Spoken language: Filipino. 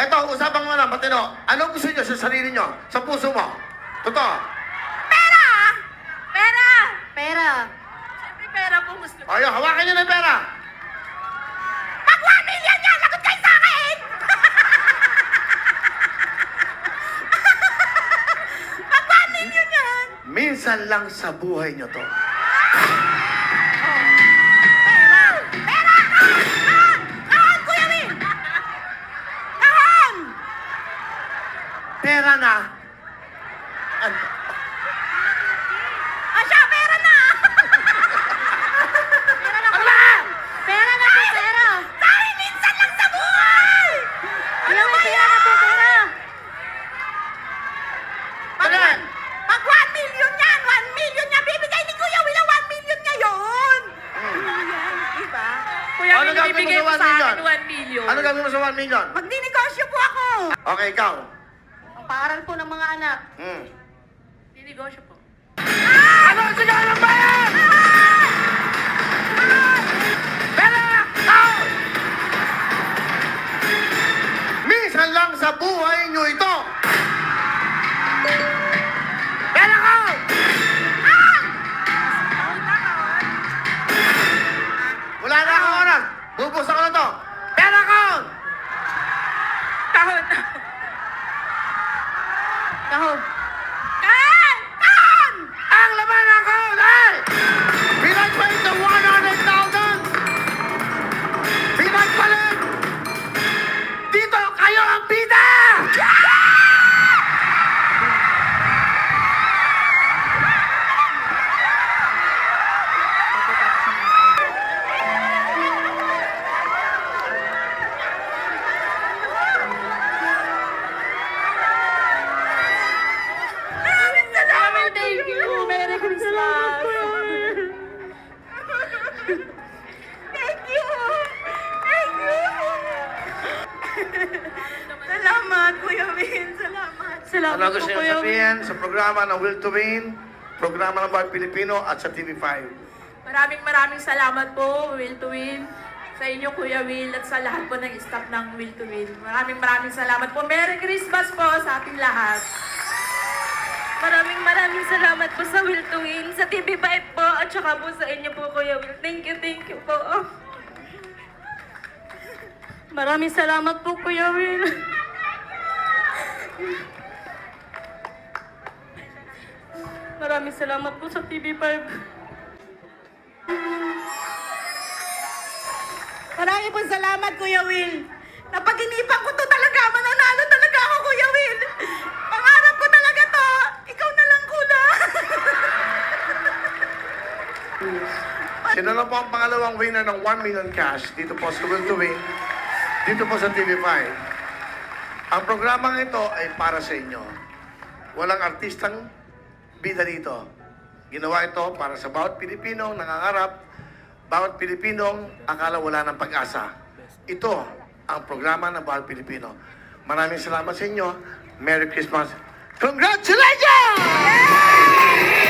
Eto, usapang mo na, matino. Anong gusto nyo sa sarili nyo? Sa puso mo? Totoo. Pera! Pera! Pera. Siyempre pera po gusto ko. Ayaw, hawakan nyo na yung pera. Pag 1 million yan, lagot kayo sa akin! Pag 1 million yan! Minsan lang sa buhay nyo to. Pera! Pera! Kahon! Kahon, Kuya Will! Kahon! Pera na. Asya, pera na! Pera na po. Ano ba? Pera na po, pera. Dahil minsan lang sa buhay! Kuya Will, pera na po, pera. Tagal. Pag 1 million yan, 1 million yan, bibigay ni Kuya Will ang 1 million ngayon! Diba? Kuya, Ano may gagawin mo bibigay sa mo 1 sa million? akin 1 million. Ano gagawin mo sa 1 million? Magninegosyo po ako! Okay, ikaw. Ang paaral po ng mga anak. Ninegosyo po. Ano ang sigaw ng bayan? Pera! Out! Minsan lang sa buhay nyo ito. Pera ko! Wala na akong oras. Bubus ako na to. Pera ko! Kahon! Kahon. Kan! Kan! Ang laman ng account ay pinagpalit ng 100,000! Pinagpalit! Dito kayo ang bida! Kuya Will, thank you. Merry Christmas. Thank you! Thank you! Salamat, Kuya Will. Salamat. Salamat Ano po, gusto nyo Kuya Will. sabihin sa programa ng Will to Win, programa ng Bawat Pilipino at sa TV5? Maraming salamat po, Will to Win. Sa inyo, Kuya Will, at sa lahat po ng staff ng Will to Win. Maraming salamat po. Merry Christmas po sa ating lahat. Maraming salamat po sa Will to Win, sa TV5 po, at saka po sa inyo po, Kuya Will. Thank you po. Maraming salamat po, Kuya Will. Maraming salamat po sa TV5. Marami pong salamat, Kuya Will. Napag-inipan ko to talaga. Mananalo talaga ako, Kuya Will. Pangarap ko talaga to. Ikaw na lang, Kuya. Sino na po ang pangalawang winner ng 1 million cash dito po sa Will to Win, dito po sa TV5? Ang programang ito ay para sa inyo. Walang artistang bida dito. Ginawa ito para sa bawat Pilipinong nangangarap, bawat Pilipinong akala wala ng pag-asa. Ito ang programa ng bawat Pilipino. Maraming salamat sa inyo. Merry Christmas. Congratulations!